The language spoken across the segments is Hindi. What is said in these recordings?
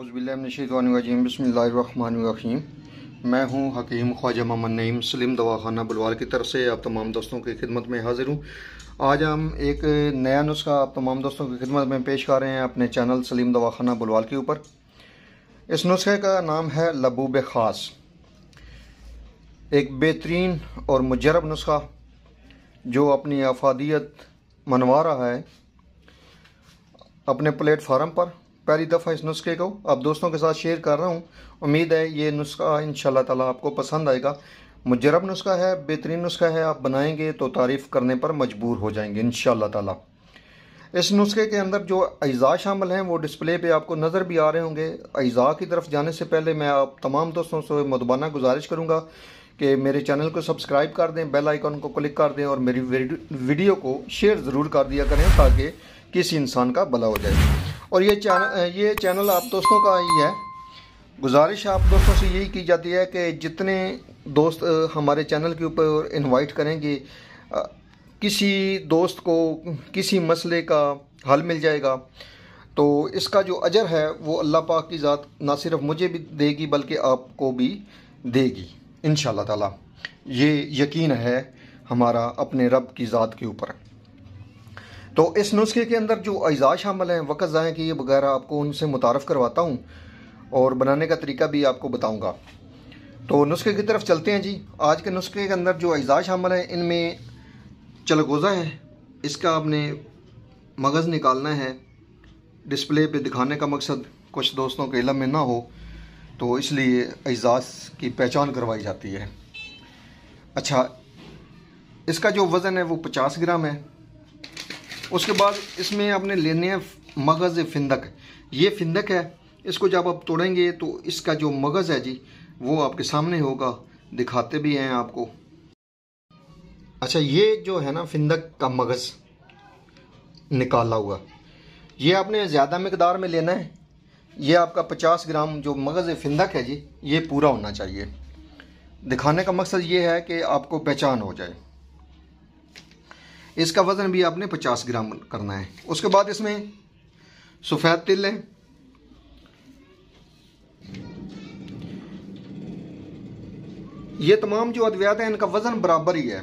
औज़ुबिल्लाहिमिनश्शैतानिर्रजीम बिस्मिल्लाहिर्रहमानिर्रहीम। मैं हूं हकीम ख्वाजा मोहम्मद नईम सलीम दवाखाना बुलवाल की तरफ से आप तमाम दोस्तों की खिदमत में हाजिर हूं। आज हम एक नया नुस्खा आप तमाम दोस्तों की खिदमत में पेश कर रहे हैं अपने चैनल सलीम दवाखाना बुलवाल के ऊपर। इस नुस्खे का नाम है लबूब ख़ास। एक बेहतरीन और मुजरब नुस्खा जो अपनी अफादियत मनवा रहा है अपने प्लेटफार्म पर। पहली दफ़ा इस नुस्खे को आप दोस्तों के साथ शेयर कर रहा हूँ। उम्मीद है ये नुस्खा इंशाल्लाह ताला आपको पसंद आएगा। मुजरब नुस्खा है, बेहतरीन नुस्खा है। आप बनाएंगे तो तारीफ़ करने पर मजबूर हो जाएंगे इंशाल्लाह ताला। इस नुस्खे के अंदर जो अज़ा शामिल हैं वो डिस्प्ले पे आपको नज़र भी आ रहे होंगे। अज़ा की तरफ जाने से पहले मैं आप तमाम दोस्तों से मुदबाना गुजारिश करूँगा कि मेरे चैनल को सब्सक्राइब कर दें, बेल आइकन को क्लिक कर दें और मेरी वीडियो को शेयर ज़रूर कर दिया करें ताकि किसी इंसान का भला हो जाए। और ये चैनल आप दोस्तों का ही है। गुजारिश आप दोस्तों से यही की जाती है कि जितने दोस्त हमारे चैनल के ऊपर इनवाइट करेंगे, किसी दोस्त को किसी मसले का हल मिल जाएगा तो इसका जो अजर है वो अल्लाह पाक की ज़ात ना सिर्फ मुझे भी देगी बल्कि आपको भी देगी इंशाल्लाह ताला। ये यकीन है हमारा अपने रब की ज़ात के ऊपर। तो इस नुस्खे के अंदर जो अज़ा शामिल हैं, वक़्त ज़ाया किए बगैर आपको उनसे मुतारफ़ करवाता हूँ और बनाने का तरीका भी आपको बताऊँगा। तो नुस्खे की तरफ चलते हैं जी। आज के नुस्खे के अंदर जो अज़ा शामिल हैं इनमें चलगोज़ा है। इसका आपने मगज़ निकालना है। डिस्प्ले पे दिखाने का मकसद कुछ दोस्तों के इल्म में ना हो तो इसलिए अज़ा की पहचान करवाई जाती है। अच्छा, इसका जो वज़न है वो 50 ग्राम है। उसके बाद इसमें आपने लेने हैं मगज़ फिंदक। ये फिंदक है, इसको जब आप तोड़ेंगे तो इसका जो मगज़ है जी वो आपके सामने होगा, दिखाते भी हैं आपको। अच्छा, ये जो है ना फिंदक का मगज़ निकाला हुआ, ये आपने ज़्यादा मकदार में लेना है। ये आपका 50 ग्राम जो मगज़ फिंदक है जी ये पूरा होना चाहिए। दिखाने का मकसद ये है कि आपको पहचान हो जाए। इसका वज़न भी आपने 50 ग्राम करना है। उसके बाद इसमें सफ़ेद तिल है, ये तमाम जो अद्वियात हैं इनका वज़न बराबर ही है।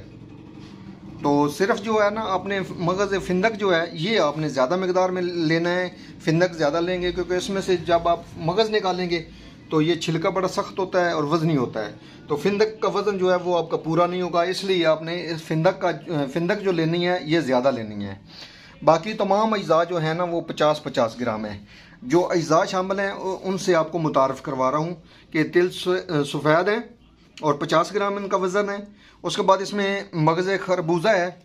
तो सिर्फ जो है ना आपने मगज़ फिंदक जो है ये आपने ज़्यादा मकदार में लेना है। फिंदक ज़्यादा लेंगे क्योंकि इसमें से जब आप मगज़ निकालेंगे तो ये छिलका बड़ा सख्त होता है और वज़नी होता है। तो फिंदक का वज़न जो है वो आपका पूरा नहीं होगा, इसलिए आपने इस फिंदक जो लेनी है ये ज़्यादा लेनी है। बाकी तमाम अज़ा जो है ना वो 50-50 ग्राम है। जो अज़ा शामिल हैं उनसे आपको मुतारफ़ करवा रहा हूँ कि तिल सफ़ेद है और 50 ग्राम इनका वज़न है। उसके बाद इसमें मगज़ खरबूजा है।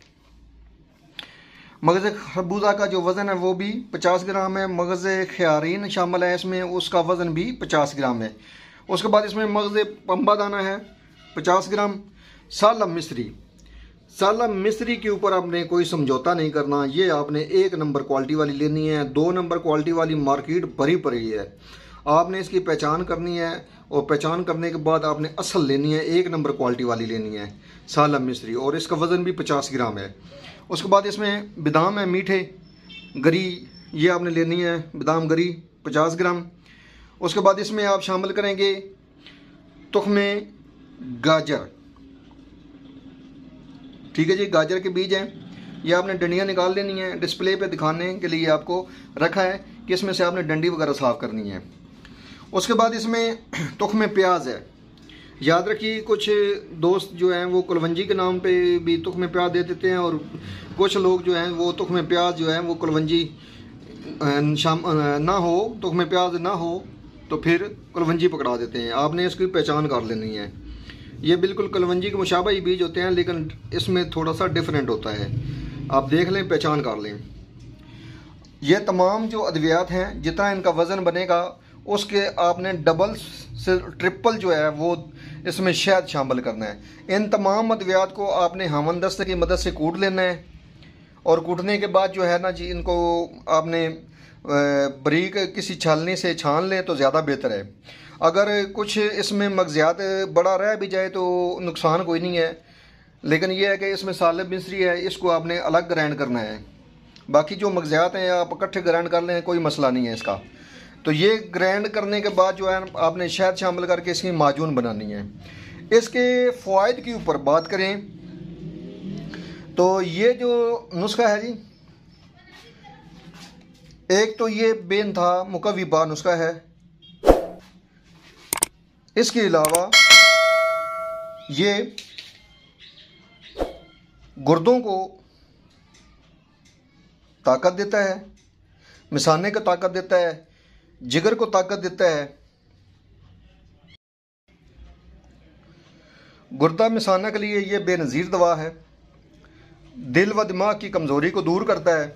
मगज़ खरबूजा का जो वज़न है वो भी 50 ग्राम है। मगज़ ख्यारीन शामिल है इसमें, उसका वज़न भी 50 ग्राम है। उसके बाद इसमें मगज़ पंबा दाना है 50 ग्राम। सालम मिस्री के ऊपर आपने कोई समझौता नहीं करना। ये आपने 1 नंबर क्वालिटी वाली लेनी है। 2 नंबर क्वालिटी वाली मार्केट भरी पड़ी है। आपने इसकी पहचान करनी है और पहचान करने के बाद आपने असल लेनी है, 1 नंबर क्वालिटी वाली लेनी है सालम मिस्री, और इसका वज़न भी 50 ग्राम है। उसके बाद इसमें बादाम है मीठे गरी, ये आपने लेनी है बादाम गरी 50 ग्राम। उसके बाद इसमें आप शामिल करेंगे तुख्मे गाजर। ठीक है जी, गाजर के बीज हैं, ये आपने डंडियाँ निकाल लेनी है। डिस्प्ले पे दिखाने के लिए आपको रखा है कि इसमें से आपने डंडी वगैरह साफ़ करनी है। उसके बाद इसमें तुख्मे प्याज है। याद रखिए कुछ दोस्त जो हैं वो कुलवंजी के नाम पे भी तुख्मे प्याज दे देते हैं और कुछ लोग जो हैं वो तुख्मे प्याज जो हैं वो कुलवंजी ना हो, तुख्मे प्याज ना हो तो फिर कुलवंजी पकड़ा देते हैं। आपने इसकी पहचान कर लेनी है। ये बिल्कुल कुलवंजी के मुशाबा ही बीज होते हैं लेकिन इसमें थोड़ा सा डिफरेंट होता है। आप देख लें, पहचान कर लें। ये तमाम जो अद्वियात हैं जितना इनका वज़न बनेगा उसके आपने डबल से ट्रिपल जो है वो इसमें शहद शामिल करना है। इन तमाम अद्वियात को आपने हामन दस्ते की मदद से कूट लेना है और कूटने के बाद जो है ना जी इनको आपने बारीक किसी छालनी से छान लें तो ज़्यादा बेहतर है। अगर कुछ इसमें मगज़ियात बड़ा रह भी जाए तो नुकसान कोई नहीं है, लेकिन यह है कि इसमें सालम मिस्री है, इसको आपने अलग ग्राइंड करना है। बाकी जो मगज़ियात हैं आप इकट्ठे ग्राइंड कर लें, कोई मसला नहीं है इसका। तो ये ग्राइंड करने के बाद जो है आपने शहद शामिल करके इसकी माजून बनानी है। इसके फ़वाइद के ऊपर बात करें तो ये जो नुस्खा है जी, एक तो ये बेइंतहा मुकव्वी बा नुस्खा है। इसके अलावा ये गुर्दों को ताकत देता है, मिसाने को ताकत देता है, जिगर को ताकत देता है, गुर्दा मिसाना के लिए ये बेनज़ीर दवा है। दिल व दिमाग की कमज़ोरी को दूर करता है,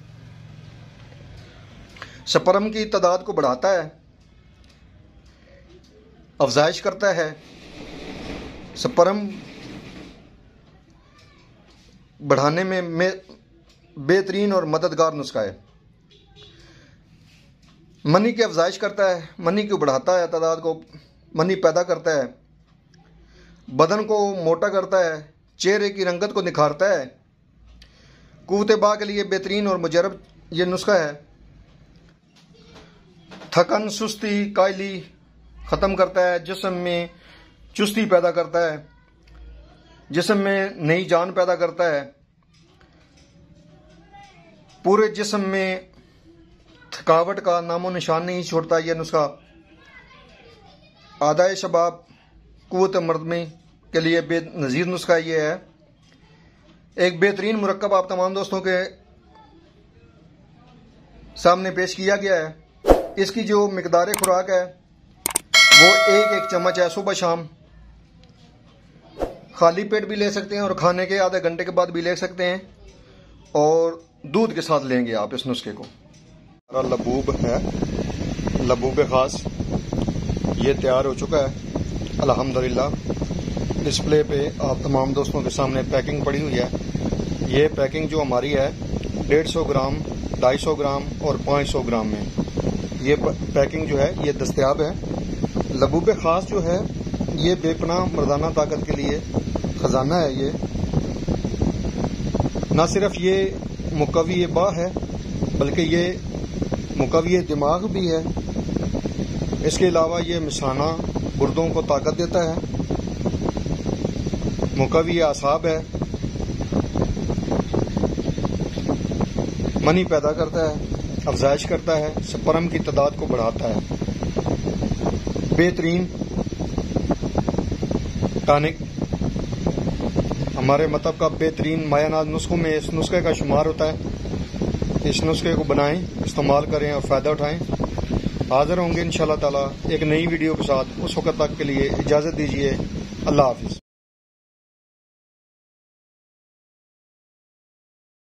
स्पर्म की तादाद को बढ़ाता है, अफजाइश करता है, स्पर्म बढ़ाने में बेहतरीन और मददगार नुस्खा है। मनी की अफजाइश करता है, मनी को बढ़ाता है, तादाद को मनी पैदा करता है, बदन को मोटा करता है, चेहरे की रंगत को निखारता है, कुव्वत बा के लिए बेहतरीन और मुजरब ये नुस्खा है। थकन, सुस्ती, कायली ख़त्म करता है, जिस्म में चुस्ती पैदा करता है, जिस्म में नई जान पैदा करता है, पूरे जिस्म में थकावट का नामो निशान नहीं छोड़ता यह नुस्खा। आदाए शबाब, कुव्वत मर्दमी के लिए बेनज़ीर नुस्खा ये है। एक बेहतरीन मुरक्कब आप तमाम दोस्तों के सामने पेश किया गया है। इसकी जो मिकदार खुराक है वो एक चम्मच है, सुबह शाम खाली पेट भी ले सकते हैं और खाने के आधे घंटे के बाद भी ले सकते हैं, और दूध के साथ लेंगे आप इस नुस्खे को। लबूब है, लबूब ख़ास ये तैयार हो चुका है अल्हम्दुलिल्लाह। डिस्प्ले पे आप तमाम दोस्तों के सामने पैकिंग पड़ी हुई है। ये पैकिंग जो हमारी है 150 ग्राम, 250 ग्राम और 500 ग्राम में ये पैकिंग जो है ये दस्तयाब है। लबूब ख़ास जो है ये बेपनाह मर्दाना ताकत के लिए ख़जाना है। ये ना सिर्फ ये मुकव्वी बा है बल्कि ये मुकव्वी दिमाग भी है। इसके अलावा ये मिसाना गुर्दों को ताकत देता है, मुकव्वी आसाब है, मनी पैदा करता है, अफजाइश करता है, स्पर्म की तादाद को बढ़ाता है। बेहतरीन टॉनिक, हमारे मतलब का बेहतरीन मायानाज नुस्खों में इस नुस्खे का शुमार होता है। इस नुस्खे को बनाएं, इस्तेमाल करें और फ़ायदा उठाएं। हाज़िर होंगे इंशाअल्लाह ताला एक नई वीडियो के साथ। उस वक़्त तक के लिए इजाज़त दीजिए। अल्लाह हाफ़िज़।